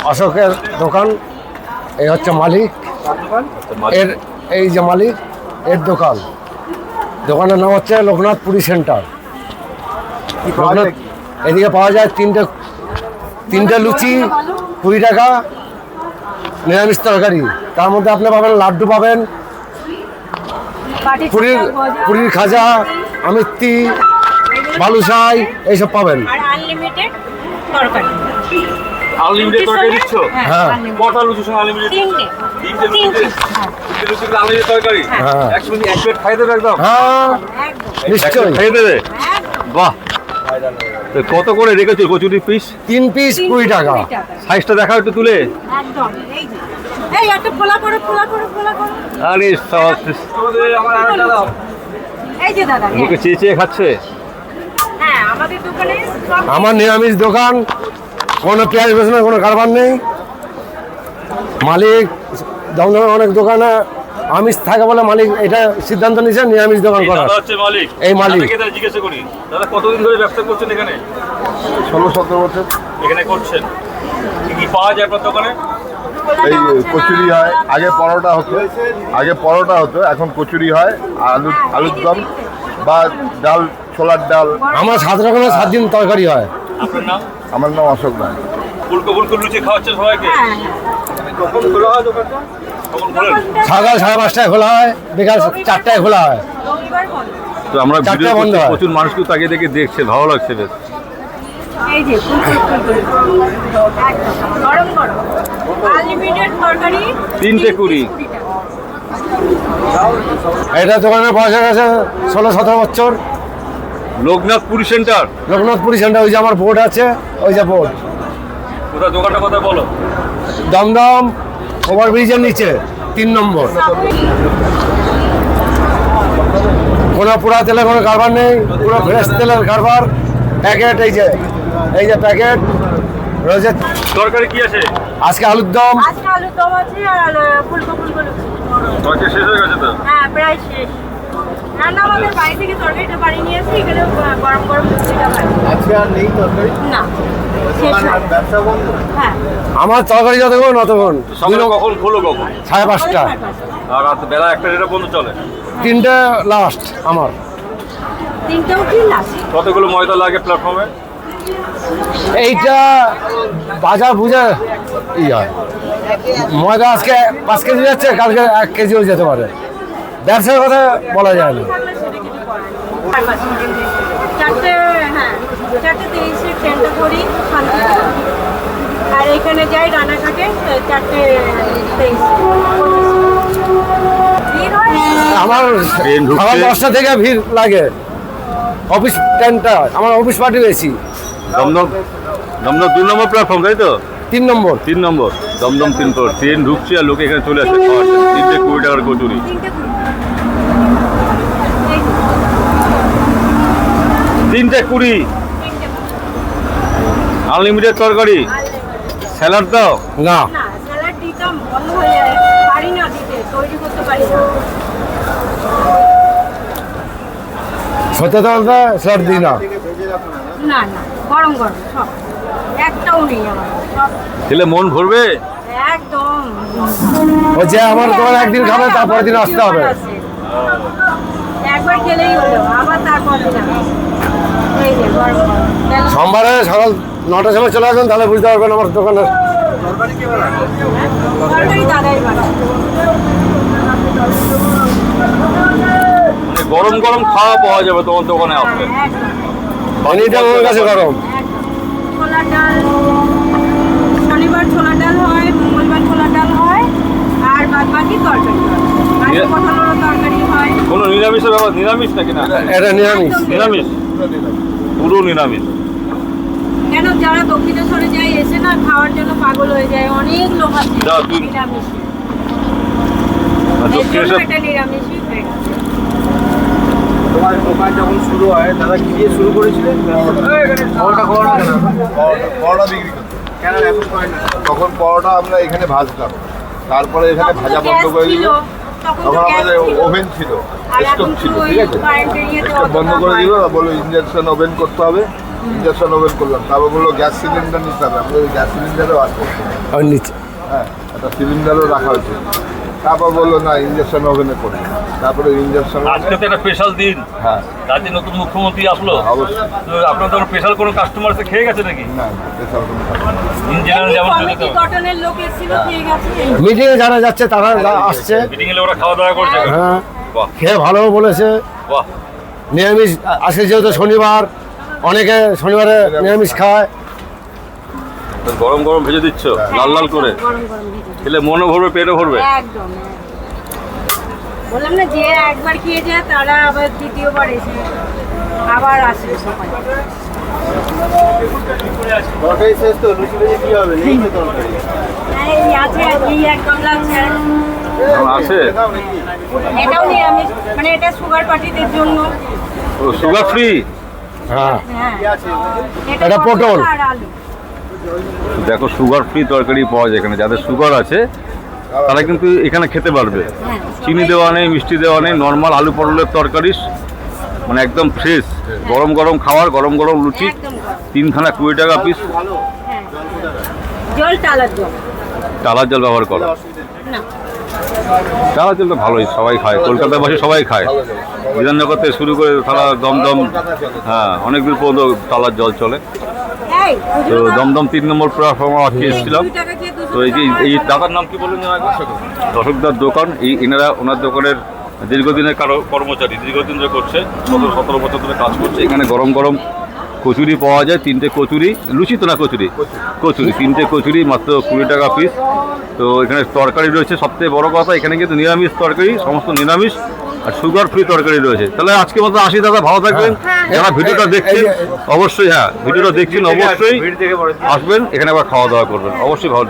অশোকের দোকান। এই হচ্ছে মালিক, এর এই যে মালিক, এর দোকানের নাম হচ্ছে লোকনাথ পুরী সেন্টার। এদিকে পাওয়া যায় তিনটে লুচি 20 টাকা, নিরামিষ তরকারি। তার মধ্যে আপনি পাবেন লাড্ডু, পাবেন পুরীর খাজা, আমিত্তি, বালুশাই, এইসব পাবেন। আনলিমিটেড তরকারি দিচ্ছ? হ্যাঁ। কটা লুচি সঙ্গে আনলিমিটেড? তিনটে আনলিমিটেড তরকারি। হ্যাঁ। এক প্লেট খাই দেবে একদম? হ্যাঁ, নিশ্চয়ই। খাই দেবে? বাহ। তো কত করে রেখেছো কচুরি পিস? 3 পিস 20 টাকা। সাইজটা দেখাও একটু তুলে। একদম এই একটা ফোলা করে আরে সব এই যে দাদা, মুখে চেয়ে চেয়ে খাচ্ছে। হ্যাঁ আমাদের দোকানে আমার নিরামিষ দোকান, কোনো পেঁয়াজ রসুনের কোনো কারবার নেই। মালিক দমদমে অনেক দোকানে আমিষ থাকে বলে মালিক এটা সিদ্ধান্ত নিয়েছে নিরামিষ দোকান করার। দাদা হচ্ছে মালিক। এই মালিক। দাদাকে তাহলে জিজ্ঞাসা করি, দাদা কতদিন ধরে ব্যবসা করছেন এখানে? 16-17 বছর। এখানে করছেন, কি কি পাওয়া যায় আপনার দোকানে? এই কচুরি হয়, আগে পরোটা হতো, এখন কচুরি হয়, আলুর দম বা ডাল, ছোলার ডাল। আমার 7 রকমের 7 দিন তরকারি হয়। আপনার নাম? আমার নাম অশোক রায়। ফুলকো লুচি খাওয়াচ্ছেন সবাইকে? কখন খোলা হয় দোকানটা? কখন খোলেন? সকাল 5:30টায় খোলা হয়, বিকাল 4টায় খোলা হয়। রবিবার বন্ধ। তো আমরা চারটে ভিডিও বন্ধ করছি, হয়। প্রচুর মানুষ কিন্তু আগে থেকে দেখছে, ভালো লাগছে বেশ। এই যে গরম আনলিমিটেড তরকারি 3টে 20। এটা দোকানের বয়স হয়ে গেছে 16-17 বছর। লোকনাথ পুরী সেন্টার। লোকনাথ পুরী সেন্টার, ওই যে আমার বোর্ড আছে, ওই যে বোর্ড। কোথায় দোকানটা কথা বলো? দমদম ওভারব্রিজের নিচে 3 নম্বর। কোনো পোড়া তেলের কোনো কারবার নেই, পুরো ফ্রেশ তেলের কারবার। প্যাকেট এই যে প্যাকেট রয়েছে। তরকারি কি আছে? আজকে আলুর দম, আজকে আলুর দম আছে আর ফুলকো লুচি। তরকারি শেষ হয়ে গেছে তো? হ্যাঁ প্রায় শেষ। রান্না আমাদের বাড়ি থেকে তরকারিটা বাড়ি নিয়ে আসি, এখানে গরম লুচিটা বাড়ি। আজকে আর নেই তরকারি? না শেষ হয়। ব্যবসা বন্ধ? হ্যাঁ আমার তরকারি যতক্ষণ অতক্ষণ। সকালে কখন খোলো কখন? 5:30টা। আর রাত বেলা 1টা যেটা বন্ধ চলে? 3টে লাস্ট আমার। 3টেও কি লাস্ট? কতগুলো ময়দা লাগে প্ল্যাটফর্মে? এইটা বাজার বুঝে হয়। ময়দা আজকে 5 কেজি যাচ্ছে, কালকে 1 কেজিও যেতে পারে। ব্যবসার কথা বলা যায় না। চারটে 4:30 ট্রেনটা ধরি শান্তিপুর, আর এখানে যাই রানাঘাটে 4:23। আমার ট্রেন ঢুকতে- সকাল 10টা থেকে ভিড় লাগে। অফিস টাইমটা আমার অফিস পার্টি বেশি। দমদম 2 নম্বর প্ল্যাটফর্ম, তাই তো? 3 নম্বর। 3 নম্বর দমদম 3 নম্বর। ট্রেন ঢুকছে আর লোকে এখানে চলে আসছে খাওয়ার জন্য। 3টে 20 টাকার কচুরি। 3টে 20। আনলিমিটেড তরকারি। স্যালাড দাও? না, না স্যালাড দিতাম, বন্ধ হয়ে যায়, পারি না দিতে, তৈরি করতে পারি না। সত্যি বলতে স্যার দিই না। না গরম সব, একটাও নেই আমার, সব খেলে মন ভরবে? একদম। ও যে আমার দোকান একদিন খাবে, তারপরের দিন আসতে হবে। একবার খেলেই হলো, আবার তারপর দিন এই যে গরম। সোমবারে সকাল 9টার সময় চলে আসবেন, তাহলে বুঝতে পারবেন আমার দোকানে। তরকারি দাদাই বানায়। মানে গরম গরম খাওয়া পাওয়া যাবে তোমার দোকানে আসলে। পানিটা আমার কাছে গরম। ছোলার ডাল, শনিবার ছোলার ডাল হয়, মঙ্গলবার ছোলার ডাল হয়, আর বাদ বাকি তরকারি হয়। আলু পটলেরও তরকারি হয়। কোনো নিরামিষের ব্যাপার? নিরামিষ নাকি না? এটা নিরামিষ। নিরামিষ, পুরো নিরামিষ। কেন যারা দক্ষিণেশ্বরে যায় এসে না খাওয়ার জন্য পাগল হয়ে যায়, অনেক লোক আছে নিরামিষে। এর জন্য এটা নিরামিষই হয়ে গেছে। তোমার দোকান যখন শুরু হয়, দাদা কি দিয়ে শুরু করেছিলেন? পরোটা বিক্রি করতে। কেন এখন করেন? তখন পরোটা আমরা এখানে ভাজতাম, তারপরে এখানে ভাজা বন্ধ করে দিল। তখন আমাদের ওভেন ছিল, স্টোভ ছিল, ঠিক আছে? স্টোভ বন্ধ করে দিল, বললো ইন্ডাকশন ওভেন করতে হবে। ইন্ডাকশন ওভেন করলাম, তারপর বললো গ্যাস সিলিন্ডার নিতে হবে, আমাদের গ্যাস সিলিন্ডারও আছে, আর নিচে হ্যাঁ একটা সিলিন্ডারও রাখা হয়েছে। তারপর বললো না ইন্ডাকশন ওভেনে করি, তারপরে ইন্ডাকশন, আজকে তো একটা স্পেশাল দিন, হ্যাঁ রাজ্যের নতুন মুখ্যমন্ত্রী আসলো, অবশ্যই। তো আপনাদের স্পেশাল কোনো কাস্টমার খেয়ে গেছে নাকি? না স্পেশাল কোনো খাবার না। ইন জেনারেল যেমন কমিটি গঠনের লোক এসেছিল, খেয়ে গেছে। মিটিংয়ে যারা যাচ্ছে তারা আসছে, মিটিং এলে ওরা খাওয়া দাওয়া করছে। হ্যাঁ বাহ খেয়ে ভালো বলেছে। বাহ, নিরামিষ আজকে যেহেতু শনিবার, অনেকে শনিবারে নিরামিষ খায়। তো গরম গরম ভেজে দিচ্ছ লাল লাল করে, গরম গরম ভেজে। খেলে মনও ভরবে পেটও ভরবে। একদম। বললাম না, যে একবার খেয়ে যায় তারা আবার দ্বিতীয়বার এসে আবার আসে সবাই। তরকারি শেষ তো, লুচি ভেজে কি হবে? নেই তো তরকারি। এই আছে, এই একদম লাগছে। আছে এটাও নিরামিষ, মানে এটা সুগার পার্টিদের জন্য। Sugar free. হ্যাঁ হ্যাঁ, কি আছে? এটা পটল। আর আলু। দেখো সুগার ফ্রি তরকারি পাওয়া যায় এখানে, যাদের সুগার আছে তারা কিন্তু এখানে খেতে পারবে। হ্যাঁ, চিনি দেওয়া নেই, মিষ্টি দেওয়া নেই, নর্মাল আলু পটলের তরকারি, মানে একদম ফ্রেশ, গরম গরম খাবার, গরম গরম লুচি, একদম গরম। 3খানা 20 টাকা পিস। ভালো। হ্যাঁ, জল টালার জল চালার জল ব্যবহার করো, না। চালার জল তো ভালোই, সবাই খায়, কলকাতার বাসী সবাই খায়, বিধাননগর থেকে শুরু করে সারা দমদম, হ্যাঁ অনেক দূর পর্যন্ত টালার জল চলে। এই, তো দমদম 3 নম্বর প্ল্যাটফর্মে আজকে এসেছিলাম। 2 টাকা দিয়ে 200 তো এই দাদার নাম কি বললেন? দশকদার দোকান, ওনার দোকানের দীর্ঘদিনের কর্মচারী, দীর্ঘদিন ধরে করছে, 17 বছর ধরে কাজ করছে। এখানে গরম গরম কচুরি পাওয়া যায়, 3টে কচুরি, লুচি তো না কচুরি, কচুরি 3টে কচুরি মাত্র 20 টাকা পিস। তো এখানে তরকারি রয়েছে, সবথেকে বড় কথা এখানে কিন্তু নিরামিষ তরকারি, সমস্ত নিরামিষ, আর সুগার ফ্রি তরকারি রয়েছে। তাহলে আজকে মতো আসি দাদা, ভালো থাকবেন। যারা ভিডিওটা দেখছেন অবশ্যই, হ্যাঁ ভিডিওটা দেখছেন অবশ্যই আসবেন, এখানে আবার খাওয়া দাওয়া করবেন, অবশ্যই ভালো।